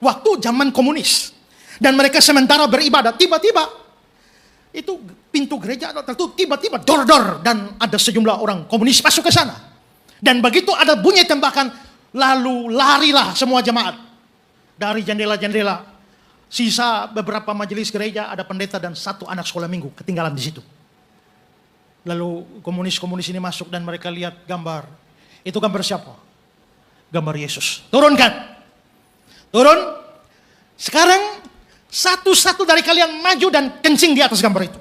Waktu zaman komunis. Dan mereka sementara beribadah, tiba-tiba itu pintu gereja tertutup, tiba-tiba dor-dor, dan ada sejumlah orang komunis masuk ke sana. Dan begitu ada bunyi tembakan, lalu larilah semua jemaat dari jendela-jendela. Sisa beberapa majelis gereja, ada pendeta dan satu anak sekolah minggu ketinggalan di situ. Lalu komunis-komunis ini masuk dan mereka lihat gambar. Itu gambar siapa? Gambar Yesus. Turunkan. Turun. Sekarang satu-satu dari kalian maju dan kencing di atas gambar itu.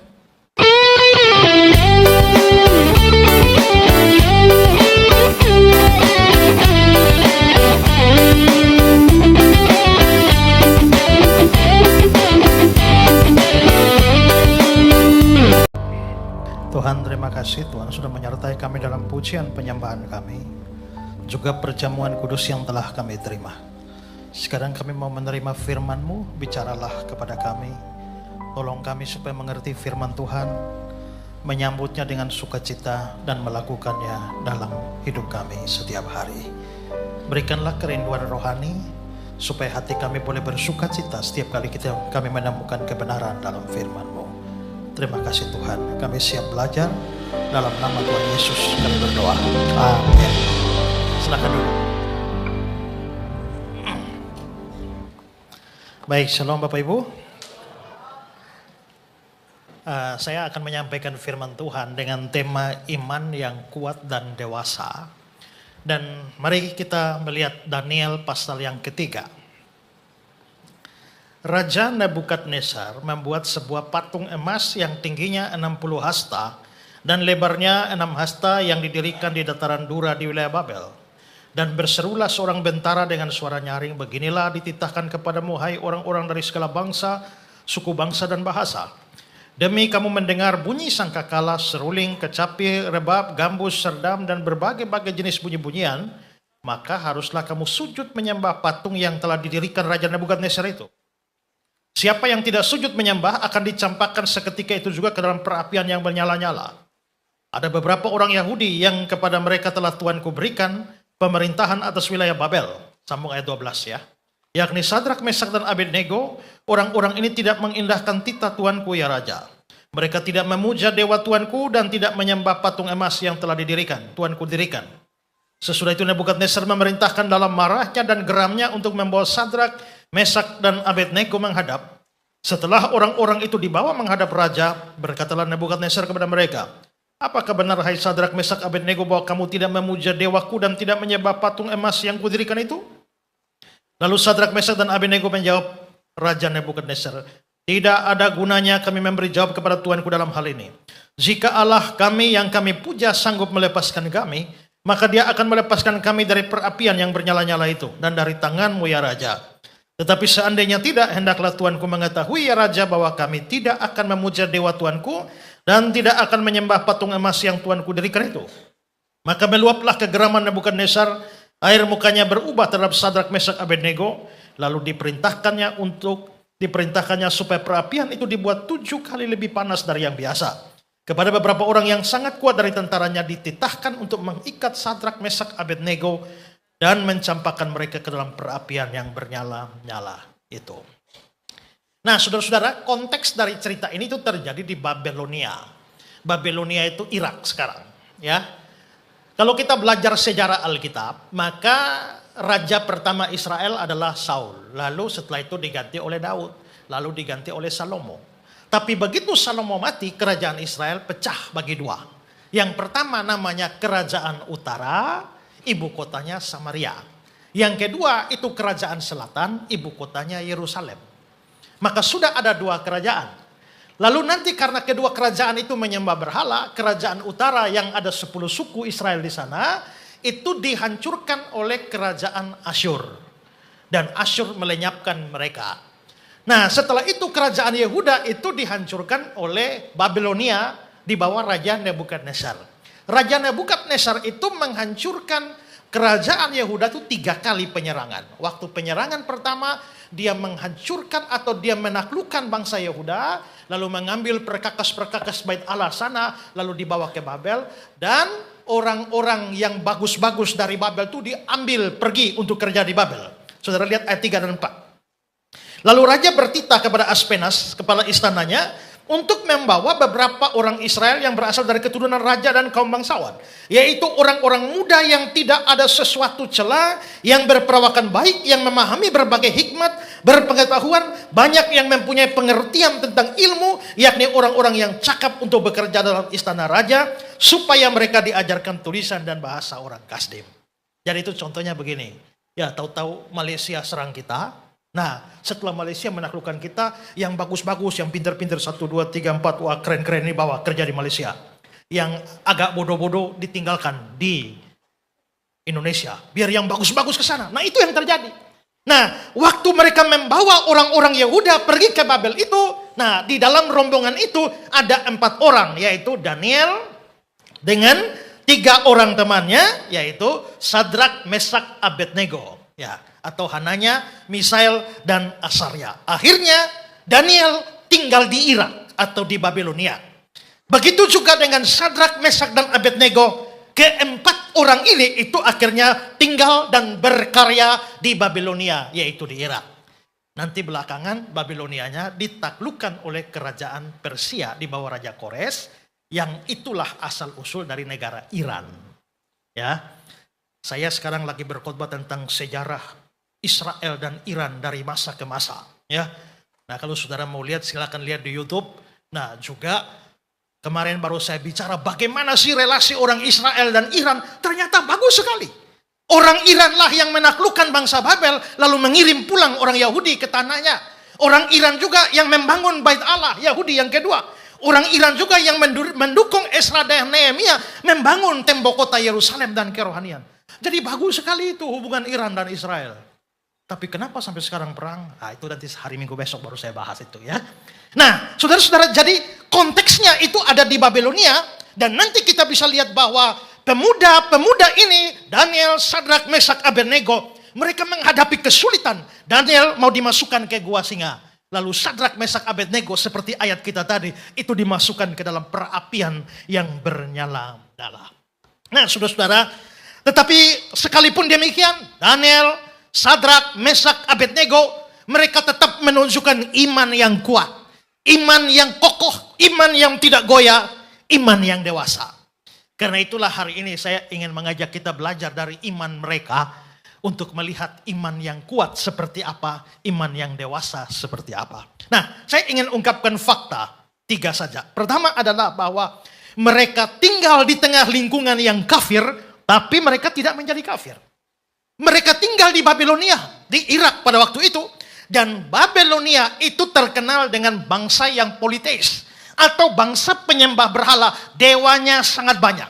Tuhan, terima kasih Tuhan sudah menyertai kami dalam pujian penyembahan kami, juga perjamuan kudus yang telah kami terima. Sekarang kami mau menerima firman-Mu, bicaralah kepada kami. Tolong kami supaya mengerti firman Tuhan, menyambutnya dengan sukacita dan melakukannya dalam hidup kami setiap hari. Berikanlah kerinduan rohani, supaya hati kami boleh bersukacita setiap kali kami menemukan kebenaran dalam firman-Mu. Terima kasih Tuhan, kami siap belajar. Dalam nama Tuhan Yesus kami berdoa. Amin. Silakan dulu. Baik, shalom Bapak Ibu. Saya akan menyampaikan firman Tuhan dengan tema iman yang kuat dan dewasa. Dan mari kita melihat Daniel pasal yang ketiga. Raja Nebukadnezar membuat sebuah patung emas yang tingginya 60 hasta dan lebarnya 6 hasta yang didirikan di dataran Dura di wilayah Babel. Dan berserulah seorang bentara dengan suara nyaring, beginilah dititahkan kepadamu hai orang-orang dari segala bangsa, suku bangsa dan bahasa. Demi kamu mendengar bunyi sangkakala, seruling, kecapi, rebab, gambus, serdam dan berbagai-bagai jenis bunyi-bunyian, maka haruslah kamu sujud menyembah patung yang telah didirikan Raja Nebukadnezar itu. Siapa yang tidak sujud menyembah akan dicampakkan seketika itu juga ke dalam perapian yang menyala-nyala. Ada beberapa orang Yahudi yang kepada mereka telah Tuanku berikan pemerintahan atas wilayah Babel. Sambung ayat 12 ya. Yakni Sadrak, Mesak dan Abednego. Orang-orang ini tidak mengindahkan titah Tuanku ya Raja. Mereka tidak memuja dewa Tuanku dan tidak menyembah patung emas yang telah didirikan, Tuanku dirikan. Sesudah itu Nebukadnezar memerintahkan dalam marahnya dan geramnya untuk membawa Sadrak, Mesak dan Abednego menghadap. Setelah orang-orang itu dibawa menghadap raja, berkatalah Nebukadnezar kepada mereka, apakah benar hai Sadrak, Mesak, Abednego bahwa kamu tidak memuja dewaku dan tidak menyembah patung emas yang kudirikan itu? Lalu Sadrak, Mesak dan Abednego menjawab Raja Nebukadnezar, tidak ada gunanya kami memberi jawab kepada Tuanku dalam hal ini. Jika Allah kami yang kami puja sanggup melepaskan kami, maka dia akan melepaskan kami dari perapian yang bernyala-nyala itu dan dari tanganmu ya Raja. Tetapi seandainya tidak, hendaklah Tuanku mengetahui ya Raja bahwa kami tidak akan memuja dewa Tuanku dan tidak akan menyembah patung emas yang Tuanku dirikan itu. Maka meluaplah kegeraman Nebukadnezar, air mukanya berubah terhadap Sadrak, Mesak, Abednego, lalu diperintahkannya supaya perapian itu dibuat 7 kali lebih panas dari yang biasa. Kepada beberapa orang yang sangat kuat dari tentaranya dititahkan untuk mengikat Sadrak, Mesak, Abednego dan mencampakkan mereka ke dalam perapian yang bernyala-nyala itu. Nah, saudara-saudara, konteks dari cerita ini itu terjadi di Babelonia. Babelonia itu Irak sekarang, ya. Kalau kita belajar sejarah Alkitab, maka raja pertama Israel adalah Saul. Lalu setelah itu diganti oleh Daud, lalu diganti oleh Salomo. Tapi begitu Salomo mati, kerajaan Israel pecah bagi dua. Yang pertama namanya Kerajaan Utara, ibu kotanya Samaria. Yang kedua itu Kerajaan Selatan, ibu kotanya Yerusalem. Maka sudah ada dua kerajaan. Lalu nanti karena kedua kerajaan itu menyembah berhala, Kerajaan Utara yang ada 10 suku Israel di sana, itu dihancurkan oleh Kerajaan Asyur. Dan Asyur melenyapkan mereka. Nah, setelah itu Kerajaan Yehuda itu dihancurkan oleh Babelonia di bawah Raja Nebukadnezar. Raja Nebukadnezar itu menghancurkan kerajaan Yehuda itu 3 kali penyerangan. Waktu penyerangan pertama dia menghancurkan atau dia menaklukkan bangsa Yehuda, lalu mengambil perkakas-perkakas bait Allah sana, lalu dibawa ke Babel, dan orang-orang yang bagus-bagus dari Babel itu diambil pergi untuk kerja di Babel. Saudara lihat ayat 3 dan 4. Lalu raja bertitah kepada Aspenas, kepala istananya, untuk membawa beberapa orang Israel yang berasal dari keturunan raja dan kaum bangsawan. Yaitu orang-orang muda yang tidak ada sesuatu celah, yang berperawakan baik, yang memahami berbagai hikmat, berpengetahuan, banyak yang mempunyai pengertian tentang ilmu, yakni orang-orang yang cakap untuk bekerja dalam istana raja, supaya mereka diajarkan tulisan dan bahasa orang Kasdim. Jadi itu contohnya begini, ya tahu-tahu Malaysia serang kita. Nah, setelah Malaysia menaklukkan kita, yang bagus-bagus, yang pinter-pinter 1, 2, 3, 4, wah keren-keren ini bawa kerja di Malaysia. Yang agak bodoh-bodoh ditinggalkan di Indonesia. Biar yang bagus-bagus ke sana. Nah, itu yang terjadi. Nah, waktu mereka membawa orang-orang Yehuda pergi ke Babel itu, nah di dalam rombongan itu ada 4 orang, yaitu Daniel dengan 3 orang temannya, yaitu Sadrak, Mesak, Abednego. Ya, atau Hananya, Misael, dan Asarya. Akhirnya Daniel tinggal di Irak atau di Babilonia. Begitu juga dengan Sadrak, Mesak, dan Abednego. Keempat orang ini itu akhirnya tinggal dan berkarya di Babilonia, yaitu di Irak. Nanti belakangan Babilonianya ditaklukkan oleh kerajaan Persia di bawah Raja Kores, yang itulah asal usul dari negara Iran. Ya. Saya sekarang lagi berkhotbah tentang sejarah Israel dan Iran dari masa ke masa. Ya, nah kalau saudara mau lihat silakan lihat di YouTube. Nah juga kemarin baru saya bicara bagaimana sih relasi orang Israel dan Iran. Ternyata bagus sekali. Orang Iran lah yang menaklukkan bangsa Babel lalu mengirim pulang orang Yahudi ke tanahnya. Orang Iran juga yang membangun Bait Allah Yahudi yang kedua. Orang Iran juga yang mendukung Ezra dan Nehemia membangun tembok kota Yerusalem dan kerohanian. Jadi bagus sekali itu hubungan Iran dan Israel. Tapi kenapa sampai sekarang perang? Nah itu nanti hari Minggu besok baru saya bahas itu ya. Nah saudara-saudara, jadi konteksnya itu ada di Babilonia. Dan nanti kita bisa lihat bahwa pemuda-pemuda ini, Daniel, Sadrak, Mesak, Abednego, mereka menghadapi kesulitan. Daniel mau dimasukkan ke gua singa. Lalu Sadrak, Mesak, Abednego seperti ayat kita tadi, itu dimasukkan ke dalam perapian yang bernyala-nyala. Nah saudara-saudara, tetapi sekalipun demikian, Daniel, Sadrak, Mesak, Abednego, mereka tetap menunjukkan iman yang kuat. Iman yang kokoh, iman yang tidak goyah, iman yang dewasa. Karena itulah hari ini saya ingin mengajak kita belajar dari iman mereka untuk melihat iman yang kuat seperti apa, iman yang dewasa seperti apa. Nah, saya ingin ungkapkan fakta 3 saja. Pertama adalah bahwa mereka tinggal di tengah lingkungan yang kafir, tapi mereka tidak menjadi kafir. Mereka tinggal di Babilonia, di Irak pada waktu itu. Dan Babilonia itu terkenal dengan bangsa yang politeis. Atau bangsa penyembah berhala, dewanya sangat banyak.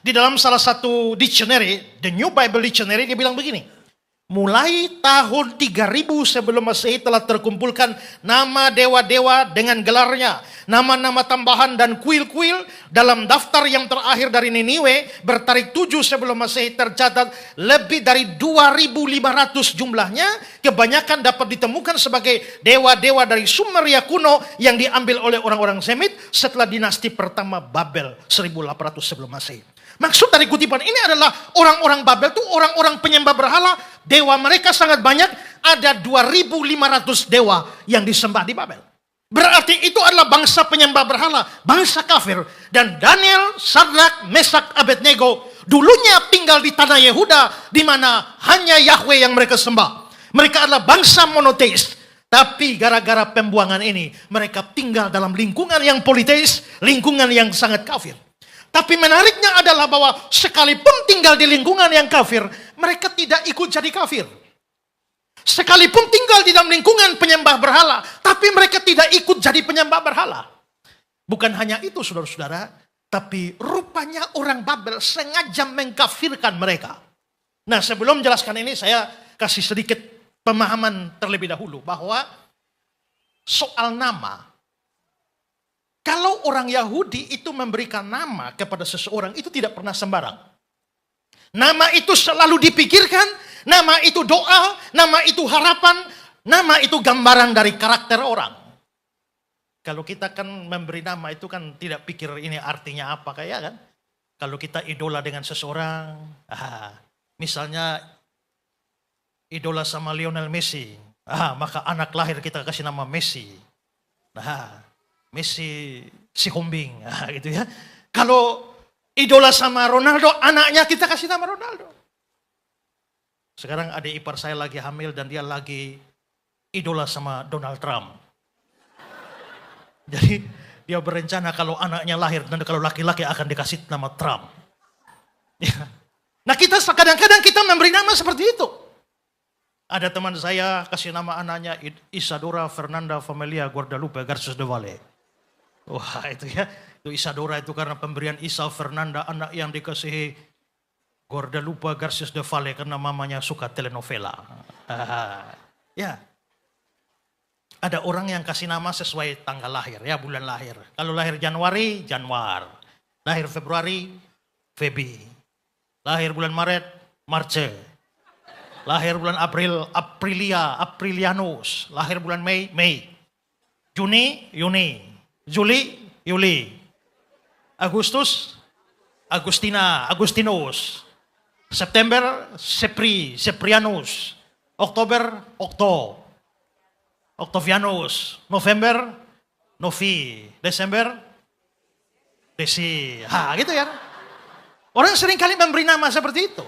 Di dalam salah satu dictionary, The New Bible Dictionary, dia bilang begini. Mulai tahun 3000 sebelum Masehi telah terkumpulkan nama dewa-dewa dengan gelarnya. Nama-nama tambahan dan kuil-kuil dalam daftar yang terakhir dari Niniwe bertarik 7 sebelum Masehi tercatat lebih dari 2500 jumlahnya. Kebanyakan dapat ditemukan sebagai dewa-dewa dari Sumeria kuno yang diambil oleh orang-orang Semit setelah dinasti pertama Babel 1800 sebelum Masehi. Maksud dari kutipan ini adalah orang-orang Babel itu orang-orang penyembah berhala. Dewa mereka sangat banyak. Ada 2500 dewa yang disembah di Babel. Berarti itu adalah bangsa penyembah berhala. Bangsa kafir. Dan Daniel, Sadrak, Mesak, Abednego dulunya tinggal di tanah Yehuda. Di mana hanya Yahweh yang mereka sembah. Mereka adalah bangsa monoteis. Tapi gara-gara pembuangan ini mereka tinggal dalam lingkungan yang politeis. Lingkungan yang sangat kafir. Tapi menariknya adalah bahwa sekalipun tinggal di lingkungan yang kafir, mereka tidak ikut jadi kafir. Sekalipun tinggal di dalam lingkungan penyembah berhala, tapi mereka tidak ikut jadi penyembah berhala. Bukan hanya itu saudara-saudara, tapi rupanya orang Babel sengaja mengkafirkan mereka. Nah sebelum menjelaskan ini saya kasih sedikit pemahaman terlebih dahulu bahwa soal nama. Kalau orang Yahudi itu memberikan nama kepada seseorang itu tidak pernah sembarang. Nama itu selalu dipikirkan, nama itu doa, nama itu harapan, nama itu gambaran dari karakter orang. Kalau kita kan memberi nama itu kan tidak pikir ini artinya apa kayak kan. Kalau kita idola dengan seseorang, misalnya idola sama Lionel Messi, Maka anak lahir kita kasih nama Messi. Nah, Messi si Hombing, gitu ya. Kalau idola sama Ronaldo, anaknya kita kasih nama Ronaldo. Sekarang adik ipar saya lagi hamil dan dia lagi idola sama Donald Trump. Jadi dia berencana kalau anaknya lahir dan kalau laki-laki akan dikasih nama Trump. Ya. Nah kita kadang-kadang kita memberi nama seperti itu. Ada teman saya kasih nama anaknya Isadora Fernanda Familia Guadalupe Garces de Valle. Wah itu ya, itu Isadora itu karena pemberian Isa Fernanda, anak yang dikasihi Guadalupe Garces de Valle karena mamanya suka telenovela. Ya. Ada orang yang kasih nama sesuai tanggal lahir, ya bulan lahir. Kalau lahir Januari, Januar. Lahir Februari, Febi. Lahir bulan Maret, Marce. Lahir bulan April, Aprilia, Aprilianus. Lahir bulan Mei, Mei. Juni, Yuni. Juli, Yuli. Agustus, Agustina, Agustinus. September, Sepri, Seprianus. Oktober, Okto. Octavianus, November, Novi, Desember, Desi. Gitu ya. Orang sering kali memberi nama seperti itu.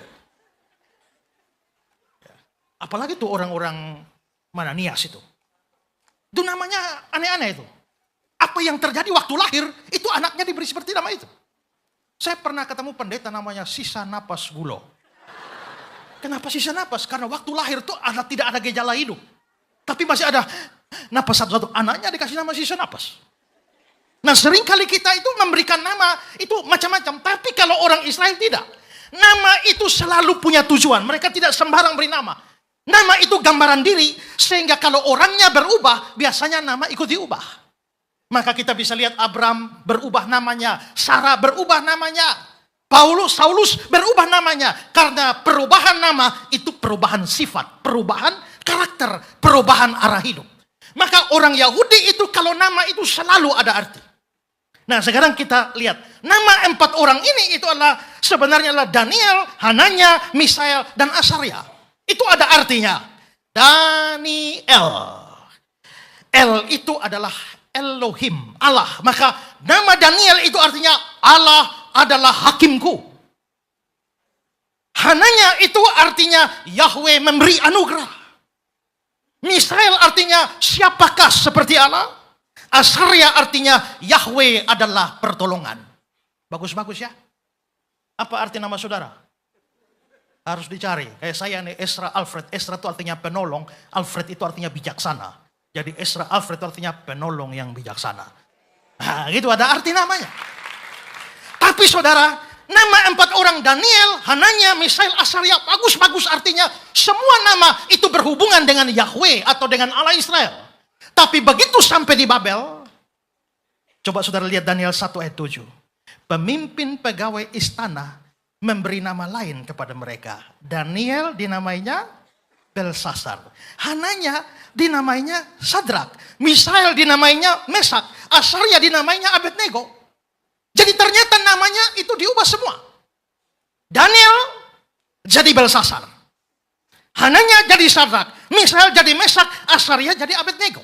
Apalagi tuh orang-orang mana Nias itu. Itu namanya aneh-aneh itu. Apa yang terjadi waktu lahir, itu anaknya diberi seperti nama itu. Saya pernah ketemu pendeta namanya Sisa Napas Gulo. Kenapa sisa napas? Karena waktu lahir tuh tidak ada gejala hidup. Tapi masih ada napas satu-satu. Anaknya dikasih nama sisa napas. Nah seringkali kita itu memberikan nama itu macam-macam. Tapi kalau orang Israel tidak. Nama itu selalu punya tujuan. Mereka tidak sembarang beri nama. Nama itu gambaran diri. Sehingga kalau orangnya berubah, biasanya nama ikut diubah. Maka kita bisa lihat Abraham berubah namanya. Sarah berubah namanya. Saulus berubah namanya. Karena perubahan nama itu perubahan sifat. Perubahan karakter, perubahan arah hidup. Maka orang Yahudi itu kalau nama itu selalu ada arti. Nah sekarang kita lihat. Nama 4 orang ini itu sebenarnya adalah Daniel, Hananya, Misael, dan Asaria. Itu ada artinya. Daniel. El itu adalah Elohim, Allah. Maka nama Daniel itu artinya Allah adalah hakimku. Hananya itu artinya Yahweh memberi anugerah. Misael artinya siapakah seperti Allah. Asaria artinya Yahweh adalah pertolongan. Bagus-bagus ya. Apa arti nama saudara? Harus dicari. Kayak saya nih Ezra Alfred. Ezra itu artinya penolong. Alfred itu artinya bijaksana. Jadi Ezra Alfred itu artinya penolong yang bijaksana. Nah gitu ada arti namanya. Tapi saudara, nama 4 orang Daniel, Hananya, Misael, Asaria, bagus-bagus artinya semua nama itu berhubungan dengan Yahweh atau dengan Allah Israel. Tapi begitu sampai di Babel, coba saudara lihat Daniel 1 ayat 7. Pemimpin pegawai istana memberi nama lain kepada mereka. Daniel dinamainya Belsasar. Hananya dinamainya Sadrak. Misael dinamainya Mesak. Asaria dinamainya Abednego. Jadi ternyata namanya itu diubah semua. Daniel jadi Belsasar. Hananya jadi Sadrak. Misael jadi Mesak. Asaria jadi Abednego.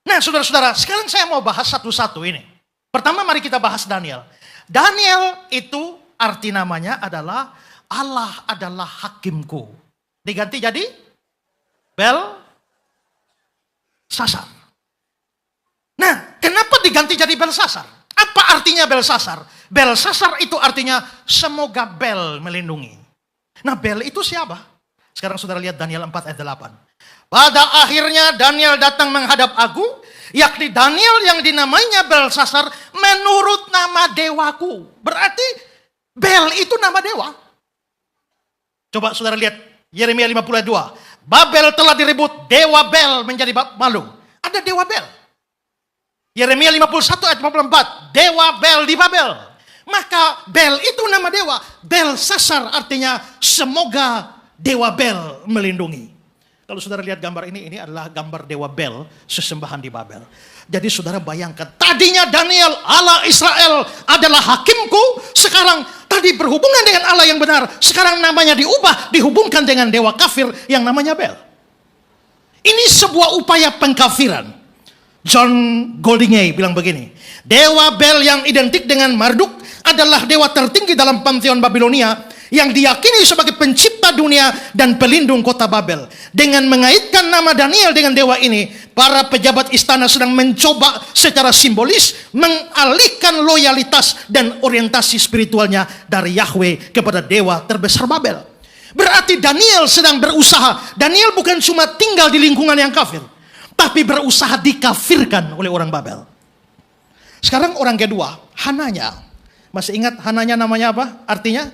Nah saudara-saudara, sekarang saya mau bahas satu-satu ini. Pertama mari kita bahas Daniel. Daniel itu arti namanya adalah Allah adalah hakimku. Diganti jadi Belsasar. Nah kenapa diganti jadi Belsasar? Apa artinya Belsasar? Belsasar itu artinya semoga Bel melindungi. Nah Bel itu siapa? Sekarang saudara lihat Daniel 4 ayat 8. Pada akhirnya Daniel datang menghadap aku, yakni Daniel yang dinamainya Belsasar menurut nama dewaku. Berarti Bel itu nama dewa. Coba saudara lihat Yeremia 52. Babel telah direbut, dewa Bel menjadi malu. Ada dewa Bel. Yeremia 51 ayat 54. Dewa Bel di Babel. Maka Bel itu nama dewa. Belsasar artinya semoga dewa Bel melindungi. Kalau saudara lihat gambar ini adalah gambar dewa Bel sesembahan di Babel. Jadi saudara bayangkan. Tadinya Daniel Allah Israel adalah hakimku. Sekarang tadi berhubungan dengan Allah yang benar. Sekarang namanya diubah. Dihubungkan dengan dewa kafir yang namanya Bel. Ini sebuah upaya pengkafiran. John Goldingay bilang begini, dewa Bel yang identik dengan Marduk adalah dewa tertinggi dalam pantheon Babilonia yang diyakini sebagai pencipta dunia dan pelindung kota Babel. Dengan mengaitkan nama Daniel dengan dewa ini, para pejabat istana sedang mencoba secara simbolis mengalihkan loyalitas dan orientasi spiritualnya dari Yahweh kepada dewa terbesar Babel. Berarti Daniel sedang berusaha. Daniel bukan cuma tinggal di lingkungan yang kafir, tapi berusaha dikafirkan oleh orang Babel. Sekarang orang kedua, Hananya. Masih ingat Hananya namanya apa? Artinya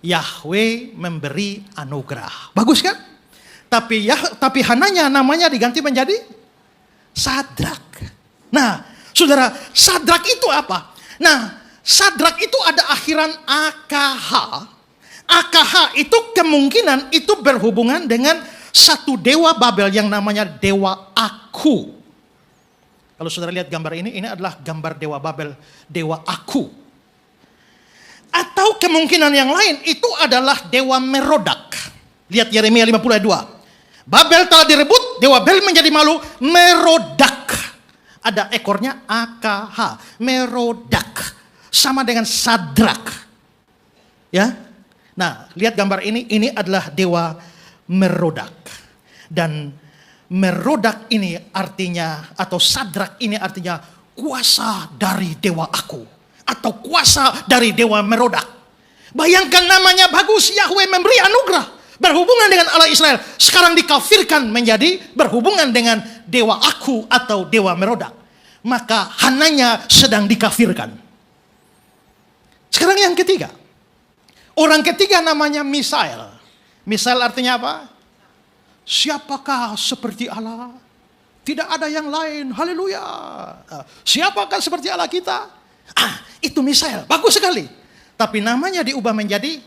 Yahweh memberi anugerah. Bagus kan? Tapi Hananya namanya diganti menjadi Sadrak. Nah, saudara, Sadrak itu apa? Nah, Sadrak itu ada akhiran AKH. AKH itu kemungkinan itu berhubungan dengan satu dewa Babel yang namanya dewa Aku. Kalau saudara lihat gambar ini adalah gambar dewa Babel, dewa Aku. Atau kemungkinan yang lain itu adalah dewa Merodak. Lihat Yeremia 52. Babel telah direbut, dewa Bel menjadi malu, Merodak. Ada ekornya AKH, Merodak. Sama dengan Sadrak. Ya. Nah, lihat gambar ini adalah dewa Merodak. Dan Merodak ini artinya, atau Sadrak ini artinya kuasa dari dewa Aku. Atau kuasa dari dewa Merodak. Bayangkan namanya bagus, Yahweh memberi anugerah. Berhubungan dengan Allah Israel. Sekarang dikafirkan menjadi berhubungan dengan dewa Aku atau dewa Merodak. Maka Hananya sedang dikafirkan. Sekarang yang ketiga. Orang ketiga namanya Misael. Misael artinya apa? Siapakah seperti Allah? Tidak ada yang lain. Haleluya. Siapakah seperti Allah kita? Itu Misael, bagus sekali. Tapi namanya diubah menjadi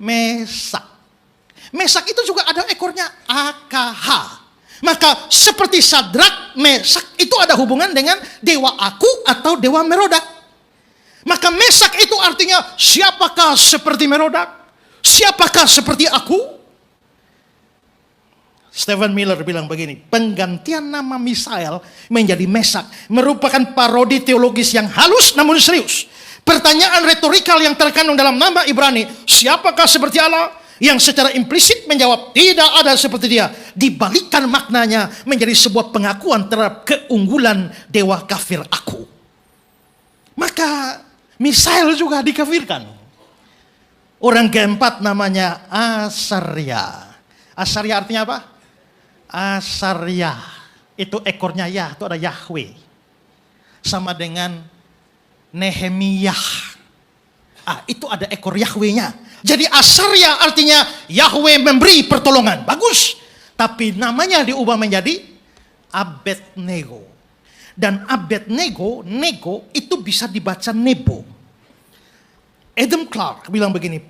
Mesak. Mesak itu juga ada ekornya AKH. Maka seperti Sadrak, Mesak itu ada hubungan dengan dewa Aku atau dewa Merodak. Maka Mesak itu artinya siapakah seperti Merodak? Siapakah seperti Aku? Stephen Miller bilang begini, penggantian nama Misael menjadi Mesak merupakan parodi teologis yang halus namun serius. Pertanyaan retorikal yang terkandung dalam nama Ibrani, siapakah seperti Allah? Yang secara implisit menjawab tidak ada seperti dia. Dibalikkan maknanya menjadi sebuah pengakuan terhadap keunggulan dewa kafir Aku. Maka Misael juga dikafirkan. Orang keempat namanya Asarya. Asarya artinya apa? Asarya itu ekornya ya, itu ada Yahweh. Sama dengan Nehemiah. Itu ada ekor Yahwehnya. Jadi Asarya artinya Yahweh memberi pertolongan. Bagus. Tapi namanya diubah menjadi Abednego. Dan Abednego, nego itu bisa dibaca Nebo. Adam Clark bilang begini,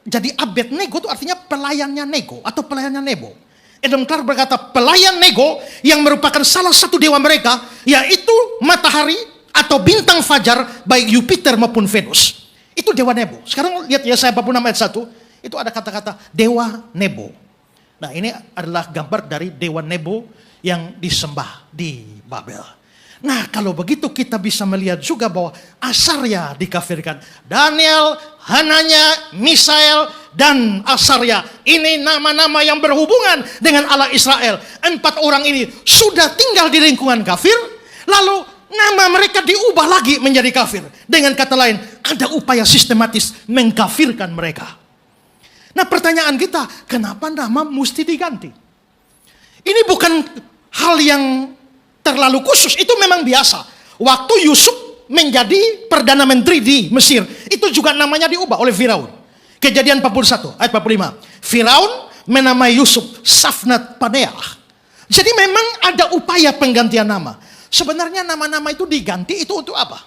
jadi Abednego itu artinya pelayannya Nego atau pelayannya Nebo. Adam Clark berkata pelayan Nego yang merupakan salah satu dewa mereka, yaitu matahari atau bintang fajar baik Jupiter maupun Venus. Itu dewa Nebo. Sekarang lihat Yesaya 46 ayat 1, itu ada kata-kata dewa Nebo. Nah, ini adalah gambar dari dewa Nebo yang disembah di Babel. Nah, kalau begitu kita bisa melihat juga bahwa Asarya dikafirkan. Daniel, Hananya, Misael, dan Asarya. Ini nama-nama yang berhubungan dengan Allah Israel. 4 orang ini sudah tinggal di lingkungan kafir. Lalu nama mereka diubah lagi menjadi kafir. Dengan kata lain, ada upaya sistematis mengkafirkan mereka. Nah, pertanyaan kita, kenapa nama mesti diganti? Ini bukan hal yang terlalu khusus, itu memang biasa. Waktu Yusuf menjadi Perdana Menteri di Mesir, itu juga namanya diubah oleh Firaun. Kejadian 41 ayat 45. Firaun menamai Yusuf Safnat Paneah. Jadi memang ada upaya penggantian nama. Sebenarnya nama-nama itu diganti itu untuk apa?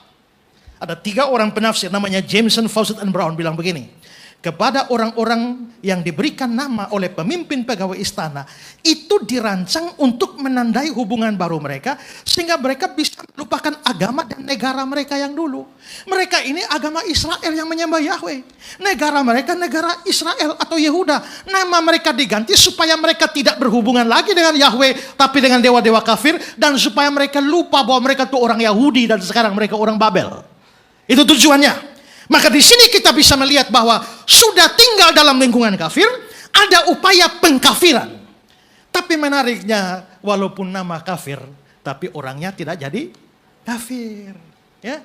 Ada 3 orang penafsir namanya Jameson, Fawcett, and Brown bilang begini. kepada orang-orang yang diberikan nama oleh pemimpin pegawai istana itu dirancang untuk menandai hubungan baru mereka sehingga mereka bisa melupakan agama dan negara mereka yang dulu. Mereka ini agama Israel yang menyembah Yahweh. Negara mereka negara Israel atau Yehuda. Nama mereka diganti supaya mereka tidak berhubungan lagi dengan Yahweh tapi dengan dewa-dewa kafir, dan supaya mereka lupa bahwa mereka itu orang Yahudi dan sekarang mereka orang Babel. Itu tujuannya. Maka di sini kita bisa melihat bahwa sudah tinggal dalam lingkungan kafir, ada upaya pengkafiran. Tapi menariknya, walaupun nama kafir, tapi orangnya tidak jadi kafir. Ya,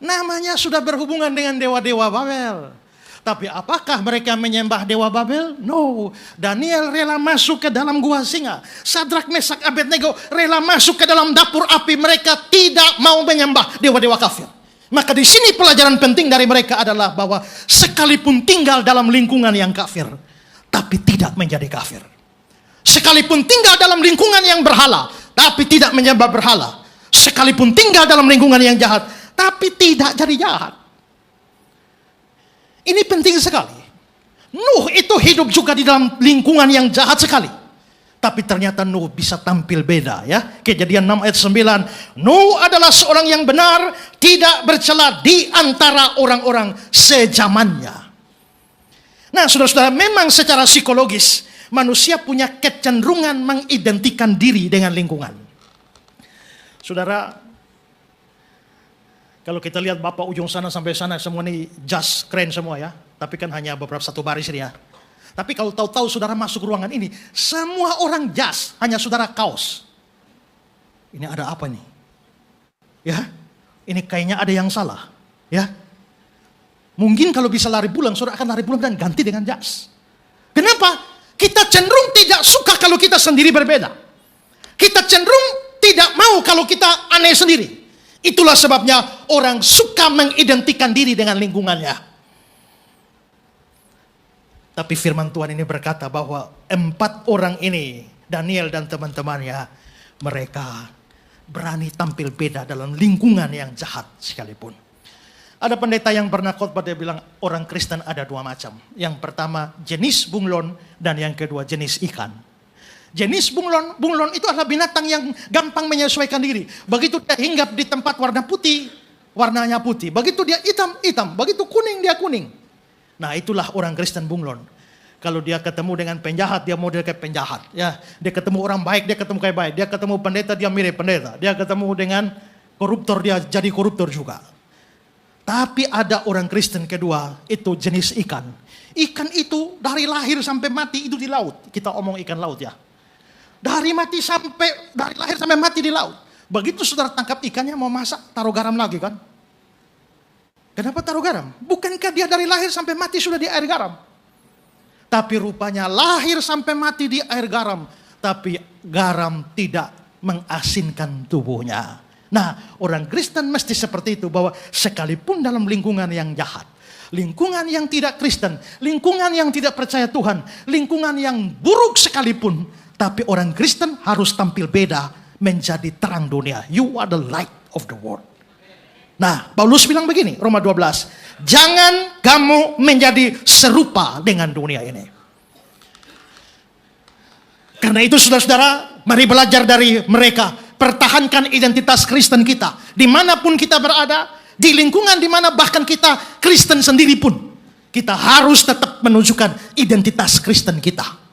namanya sudah berhubungan dengan dewa-dewa Babel. Tapi apakah mereka menyembah dewa Babel? No. Daniel rela masuk ke dalam gua singa. Sadrak, Mesak, Abednego rela masuk ke dalam dapur api. Mereka tidak mau menyembah dewa-dewa kafir. Maka di sini pelajaran penting dari mereka adalah bahwa sekalipun tinggal dalam lingkungan yang kafir, tapi tidak menjadi kafir. Sekalipun tinggal dalam lingkungan yang berhala, tapi tidak menyembah berhala. Sekalipun tinggal dalam lingkungan yang jahat, tapi tidak jadi jahat. Ini penting sekali. Nuh itu hidup juga di dalam lingkungan yang jahat sekali. Tapi ternyata Nuh bisa tampil beda, ya. Kejadian 6 ayat 9. Nuh adalah seorang yang benar, tidak bercela di antara orang-orang sejamannya. Nah, saudara-saudara, memang secara psikologis manusia punya kecenderungan mengidentikan diri dengan lingkungan. Saudara, kalau kita lihat Bapak ujung sana sampai sana semua ini jas keren semua, ya. Tapi kan hanya beberapa satu baris ini, ya. Tapi kalau tahu-tahu saudara masuk ruangan ini, semua orang jas, hanya saudara kaos. Ini ada apa nih? Ya, ini kayaknya ada yang salah. Ya, mungkin kalau bisa lari pulang, saudara akan lari pulang dan ganti dengan jas. Kenapa? Kita cenderung tidak suka kalau kita sendiri berbeda. Kita cenderung tidak mau kalau kita aneh sendiri. Itulah sebabnya orang suka mengidentikan diri dengan lingkungannya. Tapi firman Tuhan ini berkata bahwa 4 orang ini, Daniel dan teman-temannya, mereka berani tampil beda dalam lingkungan yang jahat sekalipun. Ada pendeta yang pernah khotbah, dia bilang orang Kristen ada 2 macam. Yang pertama jenis bunglon dan yang kedua jenis ikan. Jenis bunglon itu adalah binatang yang gampang menyesuaikan diri. Begitu dia hinggap di tempat warna putih, warnanya putih. Begitu dia hitam, hitam. Begitu kuning, dia kuning. Nah, itulah orang Kristen bunglon. Kalau dia ketemu dengan penjahat, dia model kayak penjahat. Ya, dia ketemu orang baik, dia ketemu kayak baik. Dia ketemu pendeta, dia mirip pendeta. Dia ketemu dengan koruptor, dia jadi koruptor juga. Tapi ada orang Kristen kedua, itu jenis ikan. Ikan itu dari lahir sampai mati itu di laut. Kita omong ikan laut, ya. Dari lahir sampai mati di laut. Begitu saudara tangkap ikannya mau masak, taruh garam lagi kan? Kenapa taruh garam? Bukankah dia dari lahir sampai mati sudah di air garam? Tapi rupanya lahir sampai mati di air garam. Tapi garam tidak mengasinkan tubuhnya. Nah, orang Kristen mesti seperti itu. Bahwa sekalipun dalam lingkungan yang jahat, lingkungan yang tidak Kristen, lingkungan yang tidak percaya Tuhan, lingkungan yang buruk sekalipun, tapi orang Kristen harus tampil beda menjadi terang dunia. You are the light of the world. Nah, Paulus bilang begini, Roma 12. Jangan kamu menjadi serupa dengan dunia ini. Karena itu saudara-saudara, mari belajar dari mereka. Pertahankan identitas Kristen kita. Dimanapun kita berada, di lingkungan dimana bahkan kita Kristen sendiri pun, kita harus tetap menunjukkan identitas Kristen kita.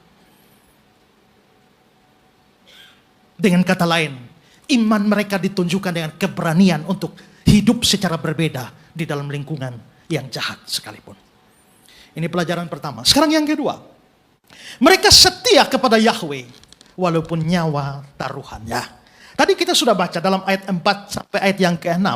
Dengan kata lain, iman mereka ditunjukkan dengan keberanian untuk hidup secara berbeda di dalam lingkungan yang jahat sekalipun. Ini pelajaran pertama. Sekarang yang kedua. Mereka setia kepada Yahweh walaupun nyawa taruhannya. Tadi kita sudah baca dalam ayat 4 sampai ayat yang ke-6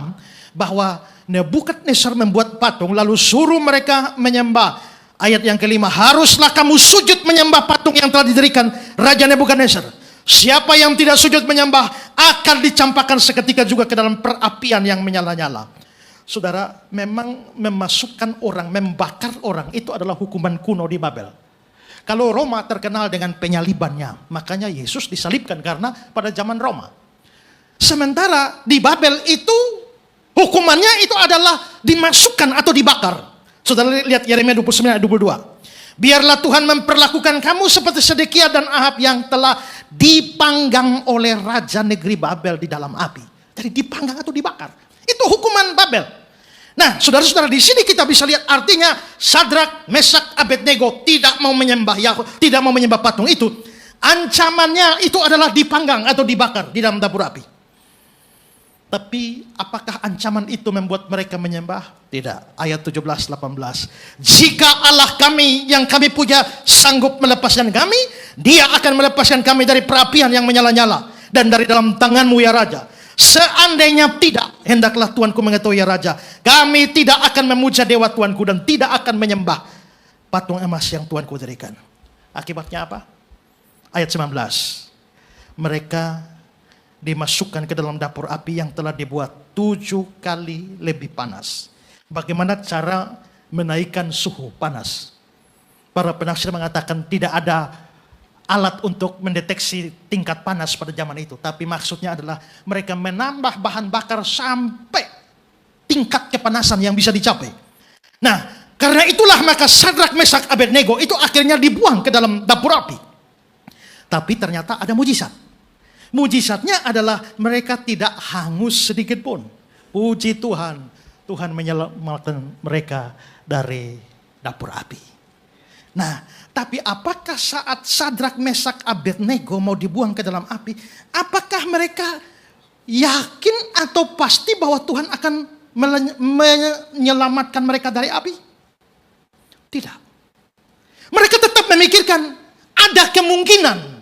bahwa Nebukadnezar membuat patung lalu suruh mereka menyembah. Ayat yang ke-5, haruslah kamu sujud menyembah patung yang telah didirikan Raja Nebukadnezar. Siapa yang tidak sujud menyembah akan dicampakkan seketika juga ke dalam perapian yang menyala-nyala. Saudara, memang memasukkan orang, membakar orang itu adalah hukuman kuno di Babel. Kalau Roma terkenal dengan penyalibannya, makanya Yesus disalibkan karena pada zaman Roma. Sementara di Babel itu hukumannya itu adalah dimasukkan atau dibakar. Saudara lihat Yeremia 29 ayat 22. Biarlah Tuhan memperlakukan kamu seperti Sedekia dan Ahab yang telah dipanggang oleh raja negeri Babel di dalam api. Jadi dipanggang atau dibakar. Itu hukuman Babel. Nah, saudara-saudara, di sini kita bisa lihat artinya Sadrak, Mesak, Abednego tidak mau menyembah Yahweh, tidak mau menyembah patung itu. Ancamannya itu adalah dipanggang atau dibakar di dalam dapur api. Tapi apakah ancaman itu membuat mereka menyembah? Tidak. Ayat 17-18. Jika Allah kami yang kami puja sanggup melepaskan kami, Dia akan melepaskan kami dari perapian yang menyala-nyala dan dari dalam tanganmu ya Raja. Seandainya tidak, hendaklah Tuanku mengetahui ya Raja, kami tidak akan memuja dewa Tuanku dan tidak akan menyembah patung emas yang Tuanku dirikan. Akibatnya apa? Ayat 19. Mereka dimasukkan ke dalam dapur api yang telah dibuat 7 kali lebih panas. Bagaimana cara menaikkan suhu panas? Para penafsir mengatakan tidak ada alat untuk mendeteksi tingkat panas pada zaman itu. Tapi maksudnya adalah mereka menambah bahan bakar sampai tingkat kepanasan yang bisa dicapai. Nah, karena itulah maka Sadrak, Mesak, Abednego itu akhirnya dibuang ke dalam dapur api. Tapi ternyata ada mujizat. Mujizatnya adalah mereka tidak hangus sedikit pun. Puji Tuhan, Tuhan menyelamatkan mereka dari dapur api. Nah, tapi apakah saat Sadrak, Mesak, Abednego mau dibuang ke dalam api, apakah mereka yakin atau pasti bahwa Tuhan akan menyelamatkan mereka dari api? Tidak. Mereka tetap memikirkan ada kemungkinan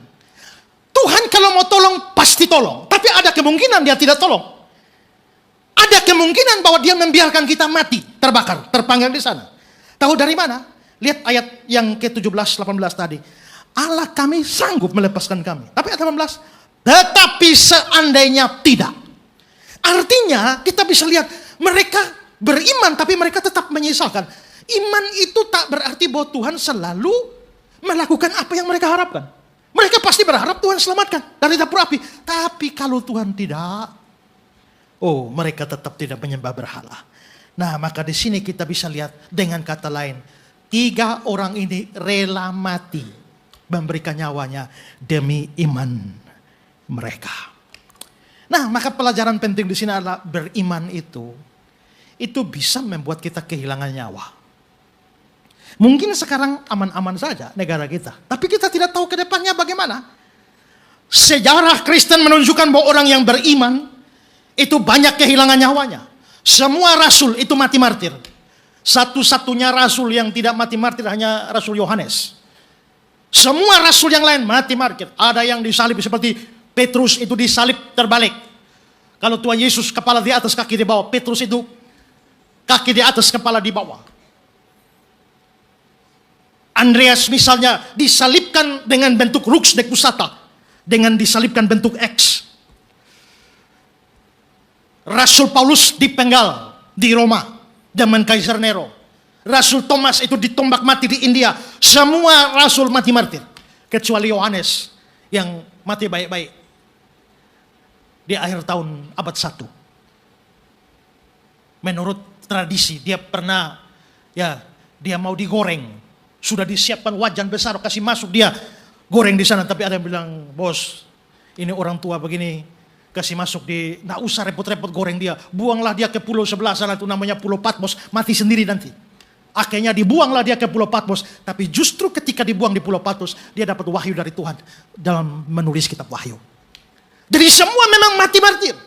Tuhan kalau mau tolong, pasti tolong. Tapi ada kemungkinan Dia tidak tolong. Ada kemungkinan bahwa Dia membiarkan kita mati, terbakar, terpanggang di sana. Tahu dari mana? Lihat ayat yang ke-17, 18 tadi. Allah kami sanggup melepaskan kami. Tapi ayat 18, tetapi seandainya tidak. Artinya kita bisa lihat mereka beriman, tapi mereka tetap menyesalkan. Iman itu tak berarti bahwa Tuhan selalu melakukan apa yang mereka harapkan. Mereka pasti berharap Tuhan selamatkan dari dapur api. Tapi kalau Tuhan tidak, oh mereka tetap tidak menyembah berhala. Nah maka di sini kita bisa lihat dengan kata lain, 3 orang ini rela mati memberikan nyawanya demi iman mereka. Nah maka pelajaran penting di sini adalah beriman itu bisa membuat kita kehilangan nyawa. Mungkin sekarang aman-aman saja negara kita. Tapi kita tidak tahu ke depannya bagaimana. Sejarah Kristen menunjukkan bahwa orang yang beriman itu banyak kehilangan nyawanya. Semua rasul itu mati martir. Satu-satunya rasul yang tidak mati martir hanya Rasul Yohanes. Semua rasul yang lain mati martir. Ada yang disalib seperti Petrus itu disalib terbalik. Kalau Tuhan Yesus kepala di atas kaki di bawah, Petrus itu kaki di atas kepala di bawah. Andreas misalnya disalibkan dengan bentuk Lux Decusata, dengan disalibkan bentuk X. Rasul Paulus dipenggal di Roma zaman Kaisar Nero. Rasul Thomas itu ditombak mati di India. Semua rasul mati martir kecuali Yohanes yang mati baik-baik di akhir tahun abad 1. Menurut tradisi dia pernah dia mau digoreng. Sudah disiapkan wajan besar, kasih masuk dia goreng di sana. Tapi ada yang bilang, bos, ini orang tua begini, kasih masuk nggak usah repot-repot goreng dia. Buanglah dia ke pulau sebelah sana, itu namanya Pulau Patmos, mati sendiri nanti. Akhirnya dibuanglah dia ke Pulau Patmos. Tapi justru ketika dibuang di Pulau Patmos, dia dapat wahyu dari Tuhan dalam menulis kitab Wahyu. Jadi semua memang mati martir.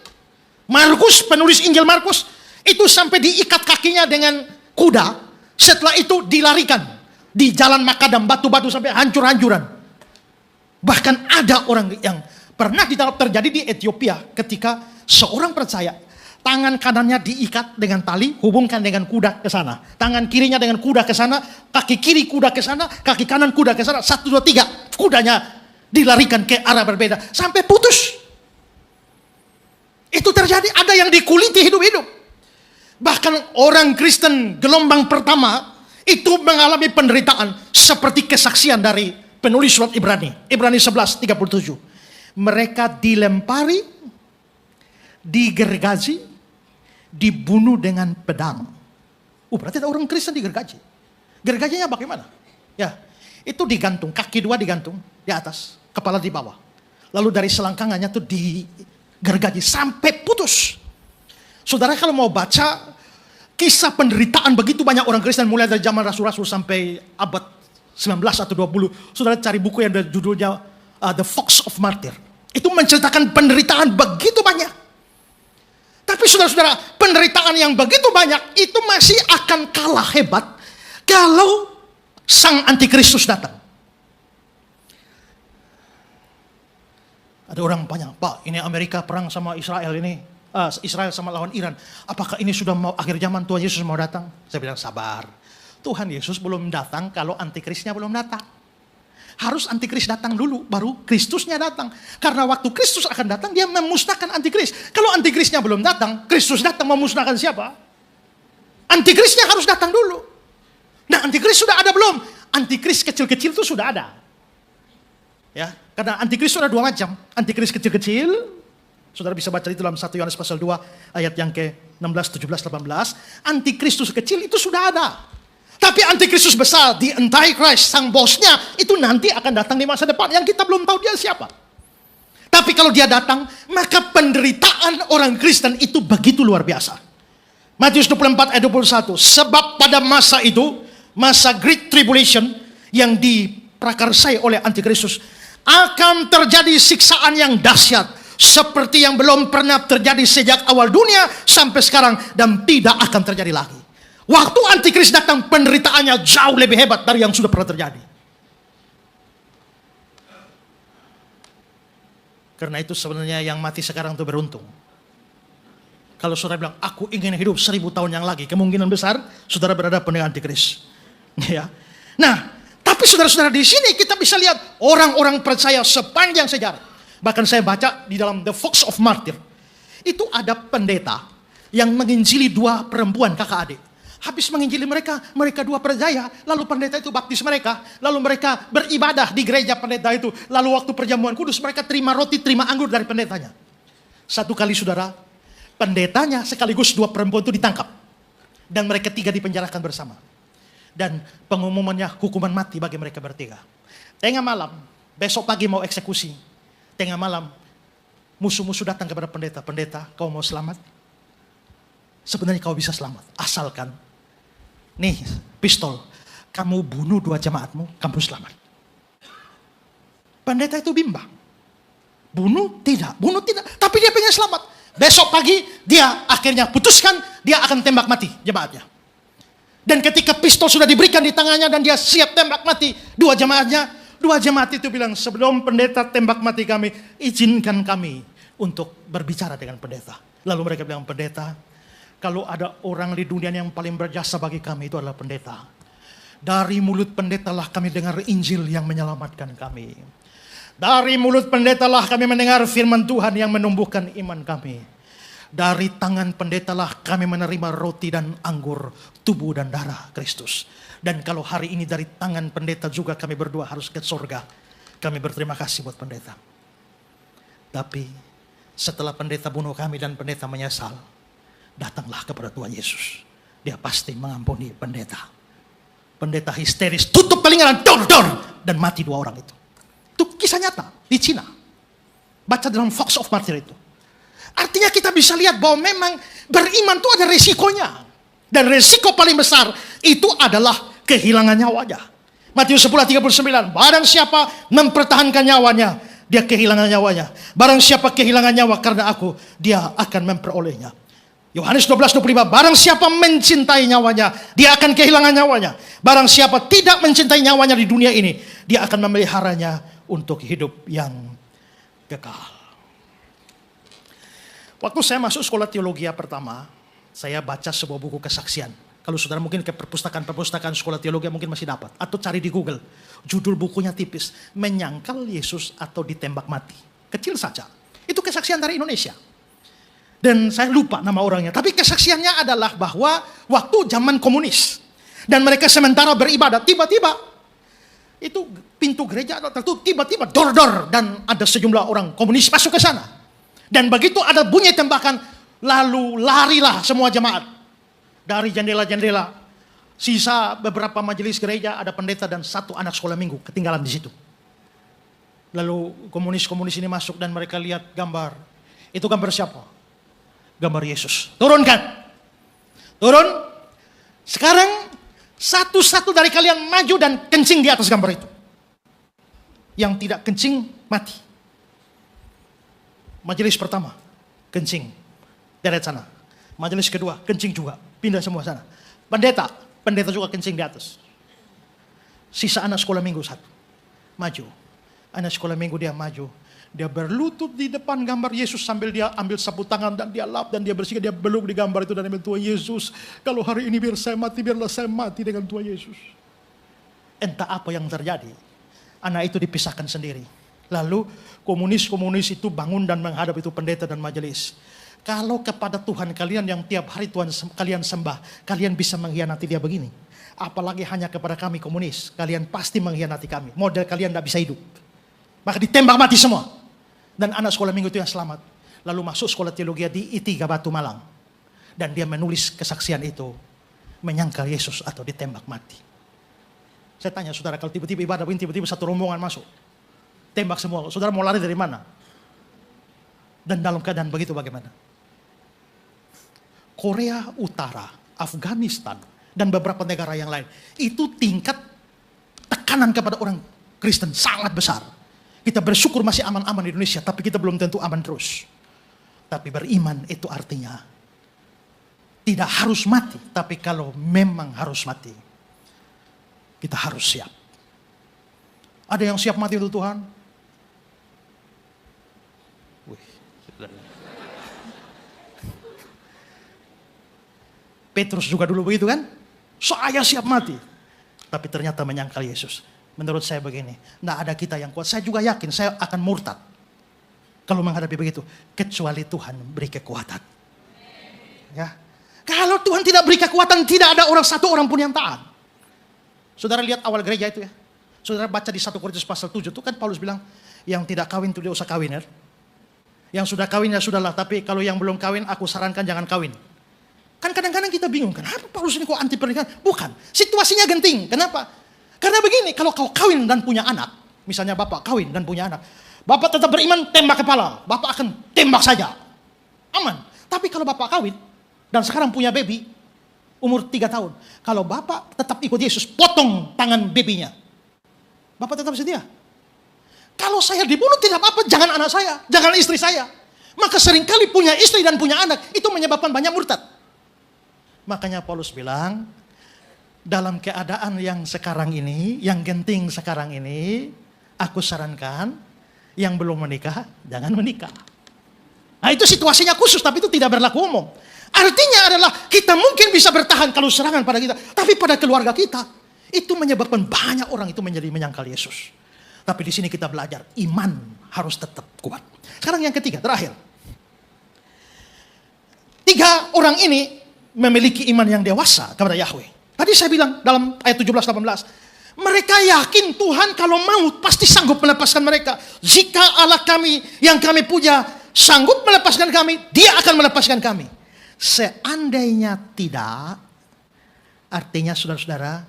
Markus, penulis Injil Markus, itu sampai diikat kakinya dengan kuda. Setelah itu dilarikan di jalan makadam, batu-batu sampai hancur-hancuran. Bahkan ada orang yang pernah terjadi di Ethiopia ketika seorang percaya tangan kanannya diikat dengan tali, hubungkan dengan kuda ke sana. Tangan kirinya dengan kuda ke sana, kaki kiri kuda ke sana, kaki kanan kuda ke sana. 1, 2, 3, kudanya dilarikan ke arah berbeda sampai putus. Itu terjadi, ada yang dikuliti hidup-hidup. Bahkan orang Kristen gelombang pertama itu mengalami penderitaan seperti kesaksian dari penulis surat Ibrani 11:37. Mereka dilempari, digergaji, dibunuh dengan pedang. Berarti ada orang Kristen di gergaji. Gergajinya bagaimana? Ya, itu digantung, kaki dua digantung di atas, kepala di bawah. Lalu dari selangkangannya tuh digergaji sampai putus. Saudara kalau mau baca kisah penderitaan begitu banyak orang Kristen mulai dari zaman Rasul-Rasul sampai abad 19 atau 20. Saudara cari buku yang ada judulnya The Fox of Martyr. Itu menceritakan penderitaan begitu banyak. Tapi saudara-saudara, penderitaan yang begitu banyak itu masih akan kalah hebat kalau sang antikristus datang. Ada orang banyak, Pak, ini Amerika perang sama Israel ini. Israel sama lawan Iran. Apakah ini sudah mau akhir zaman, Tuhan Yesus mau datang? Saya bilang sabar. Tuhan Yesus belum datang kalau antikrisnya belum datang. Harus antikris datang dulu, baru Kristusnya datang. Karena waktu Kristus akan datang, dia memusnahkan antikris. Kalau antikrisnya belum datang, Kristus datang memusnahkan siapa? Antikrisnya harus datang dulu. Nah, antikris sudah ada belum? Antikris kecil-kecil itu sudah ada. Ya, karena antikris sudah dua macam. Antikris kecil-kecil, saudara bisa baca itu dalam 1 Yohanes pasal 2 ayat yang ke-16, 17, 18. Antikristus kecil itu sudah ada. Tapi antikristus besar, the Antichrist, sang bosnya, itu nanti akan datang di masa depan. Yang kita belum tahu dia siapa. Tapi kalau dia datang, maka penderitaan orang Kristen itu begitu luar biasa. Matius 24 ayat 21. Sebab pada masa itu, masa Great Tribulation, yang diprakarsai oleh antikristus, akan terjadi siksaan yang dahsyat. Seperti yang belum pernah terjadi sejak awal dunia sampai sekarang. Dan tidak akan terjadi lagi. Waktu antikris datang, penderitaannya jauh lebih hebat dari yang sudah pernah terjadi. Karena itu sebenarnya yang mati sekarang itu beruntung. Kalau saudara bilang, aku ingin hidup 1000 tahun yang lagi, kemungkinan besar saudara berhadapan dengan antikris. Ya. Nah, tapi saudara-saudara di sini kita bisa lihat orang-orang percaya sepanjang sejarah. Bahkan saya baca di dalam The Fox of Martyr. Itu ada pendeta yang menginjili 2 perempuan kakak adik. Habis menginjili mereka, mereka 2 percaya. Lalu pendeta itu baptis mereka. Lalu mereka beribadah di gereja pendeta itu. Lalu waktu perjamuan kudus mereka terima roti, terima anggur dari pendetanya. Satu kali saudara, pendetanya sekaligus 2 perempuan itu ditangkap. Dan mereka 3 dipenjarakan bersama. Dan pengumumannya hukuman mati bagi mereka bertiga. Tengah malam, besok pagi mau eksekusi. Tengah malam, musuh-musuh datang kepada pendeta. Pendeta, kau mau selamat? Sebenarnya kau bisa selamat. Asalkan, nih pistol, kamu bunuh 2 jemaatmu, kamu selamat. Pendeta itu bimbang. Bunuh tidak. Tapi dia pengen selamat. Besok pagi dia akhirnya putuskan dia akan tembak mati jemaatnya. Dan ketika pistol sudah diberikan di tangannya dan dia siap tembak mati 2 jemaatnya, 2 jemaat itu bilang, sebelum pendeta tembak mati kami, izinkan kami untuk berbicara dengan pendeta. Lalu mereka bilang, pendeta, kalau ada orang di dunia yang paling berjasa bagi kami itu adalah pendeta. Dari mulut pendeta lah kami dengar Injil yang menyelamatkan kami. Dari mulut pendeta lah kami mendengar firman Tuhan yang menumbuhkan iman kami. Dari tangan pendeta lah kami menerima roti dan anggur, tubuh dan darah Kristus. Dan kalau hari ini dari tangan pendeta juga kami berdua harus ke surga. Kami berterima kasih buat pendeta. Tapi setelah pendeta bunuh kami dan pendeta menyesal, datanglah kepada Tuhan Yesus. Dia pasti mengampuni pendeta. Pendeta histeris, tutup telinga dan dor, dan mati 2 orang itu. Itu kisah nyata di Cina. Baca dalam Fox of Martyr itu. Artinya kita bisa lihat bahwa memang beriman itu ada resikonya. Dan resiko paling besar itu adalah kehilangan nyawanya. Matius 10:39. Barang siapa mempertahankan nyawanya, dia kehilangan nyawanya. Barang siapa kehilangan nyawa karena aku, dia akan memperolehnya. Yohanes 12:25. Barang siapa mencintai nyawanya, dia akan kehilangan nyawanya. Barang siapa tidak mencintai nyawanya di dunia ini, dia akan memeliharanya untuk hidup yang kekal. Waktu saya masuk sekolah teologi pertama, saya baca sebuah buku kesaksian. Kalau saudara mungkin ke perpustakaan sekolah teologi mungkin masih dapat. Atau cari di Google. Judul bukunya tipis. Menyangkal Yesus atau ditembak mati. Kecil saja. Itu kesaksian dari Indonesia. Dan saya lupa nama orangnya. Tapi kesaksiannya adalah bahwa waktu zaman komunis. Dan mereka sementara beribadah. Tiba-tiba itu pintu gereja tertutup. Tiba-tiba dor-dor. Dan ada sejumlah orang komunis masuk ke sana. Dan begitu ada bunyi tembakan, lalu larilah semua jemaat. dari jendela-jendela. Sisa beberapa majelis gereja ada pendeta dan satu anak sekolah minggu ketinggalan di situ. Lalu komunis-komunis ini masuk dan mereka lihat gambar. Itu gambar siapa? Gambar Yesus. Turunkan. Turun. Sekarang satu-satu dari kalian maju dan kencing di atas gambar itu. Yang tidak kencing mati. Majelis pertama kencing deret sana. Majelis kedua kencing juga, pindah semua sana. Pendeta juga kencing di atas. Sisa anak sekolah minggu satu maju. Anak sekolah minggu dia maju. Dia berlutut di depan gambar Yesus sambil dia ambil sapu tangan dan dia lap dan dia bersihkan, dia peluk di gambar itu dan dia bilang, Tuhan Yesus, kalau hari ini biar saya mati, biarlah saya mati dengan Tuhan Yesus. Entah apa yang terjadi, anak itu dipisahkan sendiri. Lalu komunis-komunis itu bangun dan menghadap itu pendeta dan majelis. Kalau kepada Tuhan kalian yang tiap hari Tuhan kalian sembah, kalian bisa mengkhianati dia begini. Apalagi hanya kepada kami komunis, kalian pasti mengkhianati kami. Model kalian tidak bisa hidup. Maka ditembak mati semua. Dan anak sekolah minggu itu yang selamat. Lalu masuk sekolah teologi di I3 Batu Malang. Dan dia menulis kesaksian itu. Menyangkal Yesus atau ditembak mati. Saya tanya saudara, kalau tiba-tiba ibadah begini, tiba-tiba satu rombongan masuk. Tembak semua. Saudara mau lari dari mana? Dan dalam keadaan begitu bagaimana? Korea Utara, Afghanistan, dan beberapa negara yang lain. Itu tingkat tekanan kepada orang Kristen sangat besar. Kita bersyukur masih aman-aman di Indonesia, tapi kita belum tentu aman terus. Tapi beriman itu artinya tidak harus mati, tapi kalau memang harus mati, kita harus siap. Ada yang siap mati untuk Tuhan? Petrus juga dulu begitu kan? Saya siap mati. Tapi ternyata menyangkal Yesus. Menurut saya begini, tidak ada kita yang kuat. Saya juga yakin saya akan murtad kalau menghadapi begitu. Kecuali Tuhan beri kekuatan. Ya, kalau Tuhan tidak beri kekuatan, tidak ada satu orang pun yang taat. Saudara lihat awal gereja itu ya. Saudara baca di 1 Korintus pasal 7 itu kan Paulus bilang, yang tidak kawin itu tidak usah kawin ya. Yang sudah kawin ya sudahlah, tapi kalau yang belum kawin aku sarankan jangan kawin. Kan kadang-kadang kita bingung, kenapa Paulus ini kok anti pernikahan? Bukan, situasinya genting. Kenapa? Karena begini, kalau kau kawin dan punya anak, misalnya bapak kawin dan punya anak, bapak tetap beriman, tembak kepala, bapak akan tembak saja, aman. Tapi kalau bapak kawin dan sekarang punya baby, umur 3 tahun, kalau bapak tetap ikut Yesus, potong tangan babynya, bapak tetap setia. Kalau saya dibunuh tidak apa-apa, jangan anak saya, jangan istri saya. Maka seringkali punya istri dan punya anak, itu menyebabkan banyak murtad. Makanya Paulus bilang, dalam keadaan yang sekarang ini, yang genting sekarang ini, aku sarankan yang belum menikah, jangan menikah. Nah itu situasinya khusus, tapi itu tidak berlaku umum. Artinya adalah kita mungkin bisa bertahan kalau serangan pada kita, tapi pada keluarga kita, itu menyebabkan banyak orang itu menjadi menyangkal Yesus. Tapi di sini kita belajar, iman harus tetap kuat. Sekarang yang ketiga, terakhir. 3 orang ini memiliki iman yang dewasa kepada Yahweh. Tadi saya bilang dalam ayat 17-18, mereka yakin Tuhan kalau mau pasti sanggup melepaskan mereka. Jika Allah kami yang kami puja sanggup melepaskan kami, Dia akan melepaskan kami. Seandainya tidak, artinya saudara-saudara,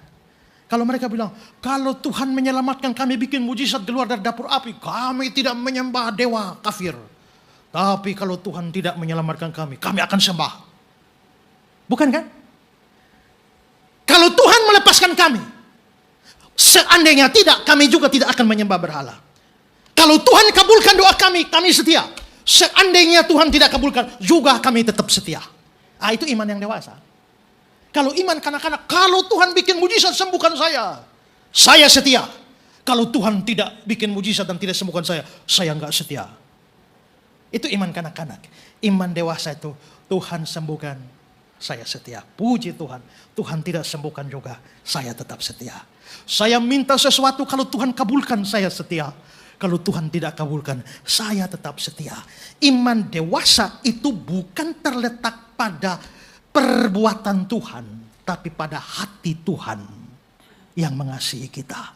kalau mereka bilang, kalau Tuhan menyelamatkan kami bikin mujizat keluar dari dapur api, kami tidak menyembah dewa kafir. Tapi kalau Tuhan tidak menyelamatkan kami, kami akan sembah. Bukan kan? Kalau Tuhan melepaskan kami, seandainya tidak, kami juga tidak akan menyembah berhala. Kalau Tuhan kabulkan doa kami, kami setia. Seandainya Tuhan tidak kabulkan, juga kami tetap setia. Ah, itu iman yang dewasa. Kalau iman kanak-kanak, kalau Tuhan bikin mujizat sembuhkan saya setia. Kalau Tuhan tidak bikin mujizat dan tidak sembuhkan saya enggak setia. Itu iman kanak-kanak. Iman dewasa itu, Tuhan sembuhkan, saya setia. Puji Tuhan. Tuhan tidak sembuhkan juga, saya tetap setia. Saya minta sesuatu, kalau Tuhan kabulkan, saya setia. Kalau Tuhan tidak kabulkan, saya tetap setia. Iman dewasa itu bukan terletak pada perbuatan Tuhan, tapi pada hati Tuhan yang mengasihi kita.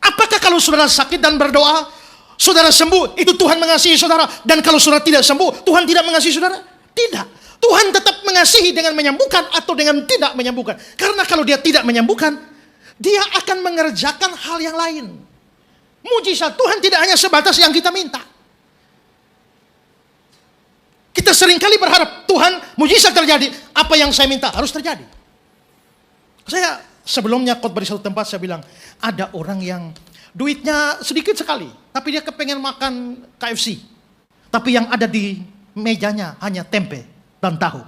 Apakah kalau saudara sakit dan berdoa, saudara sembuh, itu Tuhan mengasihi saudara? Dan kalau saudara tidak sembuh, Tuhan tidak mengasihi saudara? Tidak. Tuhan tetap mengasihi dengan menyembuhkan atau dengan tidak menyembuhkan. Karena kalau dia tidak menyembuhkan, dia akan mengerjakan hal yang lain. Mujizat Tuhan tidak hanya sebatas yang kita minta. Kita seringkali berharap, Tuhan mujizat terjadi, apa yang saya minta harus terjadi. Saya sebelumnya khotbah di satu tempat, saya bilang, ada orang yang duitnya sedikit sekali, tapi dia kepengen makan KFC. Tapi yang ada di mejanya hanya tempe dan tahu.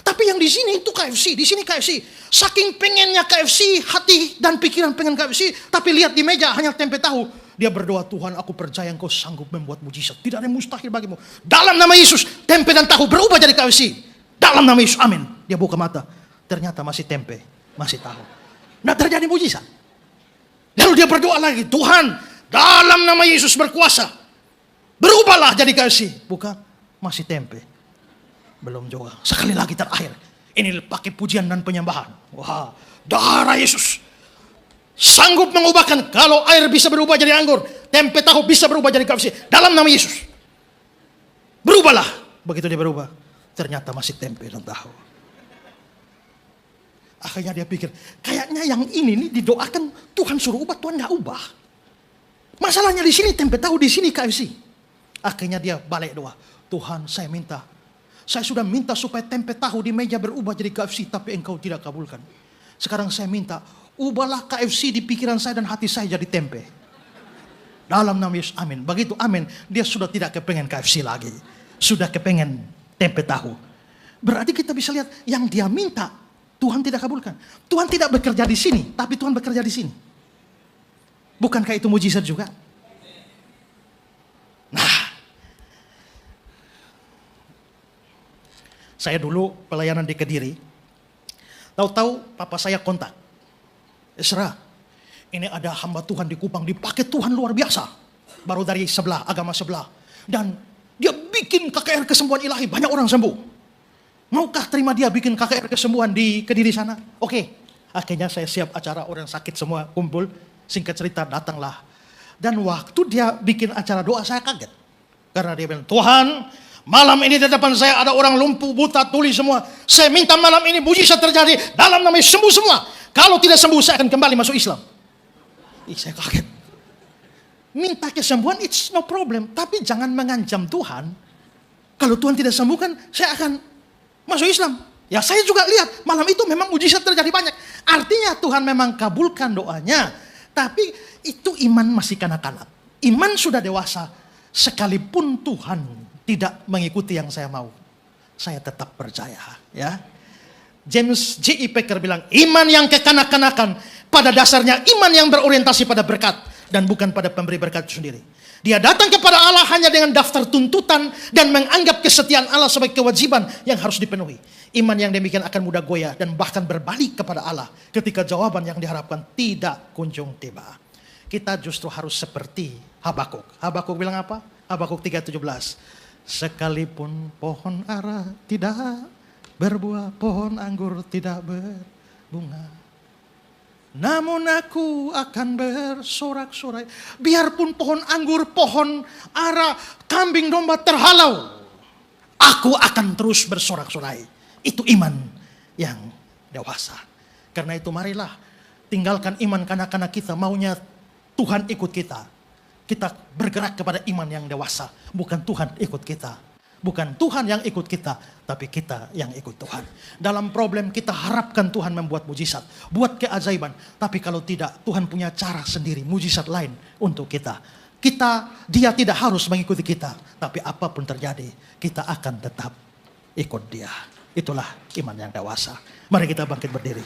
Tapi yang di sini itu KFC, di sini KFC. Saking pengennya KFC, hati dan pikiran pengen KFC, tapi lihat di meja hanya tempe tahu. Dia berdoa, Tuhan aku percaya engkau sanggup membuat mujizat. Tidak ada yang mustahil bagimu. Dalam nama Yesus, tempe dan tahu berubah jadi KFC. Dalam nama Yesus, amin. Dia buka mata, ternyata masih tempe, masih tahu. Nah terjadi mujizat. Lalu dia berdoa lagi, Tuhan dalam nama Yesus berkuasa, berubahlah jadi KFC. Buka, masih tempe. Belum juga. Sekali lagi terakhir. Ini pakai pujian dan penyembahan. Wah, darah Yesus sanggup mengubahkan. Kalau air bisa berubah jadi anggur, tempe tahu bisa berubah jadi KFC. Dalam nama Yesus, berubahlah. Begitu dia berubah, ternyata masih tempe dan tahu. Akhirnya dia pikir, kayaknya yang ini nih didoakan Tuhan suruh ubah, Tuhan nggak ubah. Masalahnya di sini tempe tahu, di sini KFC. Akhirnya dia balik doa, Tuhan saya minta, saya sudah minta supaya tempe tahu di meja berubah jadi KFC, tapi engkau tidak kabulkan. Sekarang saya minta, ubahlah KFC di pikiran saya dan hati saya jadi tempe. Dalam nama Yesus, amin. Begitu amin, dia sudah tidak kepengen KFC lagi. Sudah kepengen tempe tahu. Berarti kita bisa lihat, yang dia minta, Tuhan tidak kabulkan. Tuhan tidak bekerja di sini, tapi Tuhan bekerja di sini. Bukankah itu mujizat juga? Nah, saya dulu pelayanan di Kediri. Tahu-tahu papa saya kontak. Esra, ini ada hamba Tuhan di Kupang, dipakai Tuhan luar biasa. Baru dari sebelah, agama sebelah. Dan dia bikin KKR kesembuhan ilahi, banyak orang sembuh. Maukah terima dia bikin KKR kesembuhan di Kediri sana? Oke. Akhirnya saya siap acara, orang sakit semua kumpul. Singkat cerita datanglah. Dan waktu dia bikin acara doa, saya kaget. Karena dia bilang, Tuhan, malam ini di depan saya ada orang lumpuh, buta, tuli semua. Saya minta malam ini mujizat terjadi. Dalam nama Yesus sembuh semua. Kalau tidak sembuh, saya akan kembali masuk Islam. Saya kaget. Minta kesembuhan, it's no problem. Tapi jangan mengancam Tuhan. Kalau Tuhan tidak sembuhkan, saya akan masuk Islam. Ya saya juga lihat, malam itu memang mujizat terjadi banyak. Artinya Tuhan memang kabulkan doanya. Tapi itu iman masih kanak-kanak. Iman sudah dewasa. Sekalipun Tuhan tidak mengikuti yang saya mau, saya tetap percaya. Ya. James J.I. Packer bilang, iman yang kekanak-kanakan pada dasarnya iman yang berorientasi pada berkat dan bukan pada pemberi berkat itu sendiri. Dia datang kepada Allah hanya dengan daftar tuntutan dan menganggap kesetiaan Allah sebagai kewajiban yang harus dipenuhi. Iman yang demikian akan mudah goyah dan bahkan berbalik kepada Allah ketika jawaban yang diharapkan tidak kunjung tiba. Kita justru harus seperti Habakuk. Habakuk bilang apa? Habakuk 3:17. Sekalipun pohon ara tidak berbuah, pohon anggur tidak berbunga, namun aku akan bersorak-sorai. Biarpun pohon anggur, pohon ara, kambing domba terhalau, aku akan terus bersorak-sorai. Itu iman yang dewasa. Karena itu marilah tinggalkan iman kanak-kanak kita, maunya Tuhan ikut kita. Kita bergerak kepada iman yang dewasa, bukan Tuhan ikut kita. Bukan Tuhan yang ikut kita, tapi kita yang ikut Tuhan. Dalam problem kita harapkan Tuhan membuat mujizat, buat keajaiban. Tapi kalau tidak, Tuhan punya cara sendiri, mujizat lain untuk kita. Dia tidak harus mengikuti kita, tapi apapun terjadi, kita akan tetap ikut dia. Itulah iman yang dewasa. Mari kita bangkit berdiri.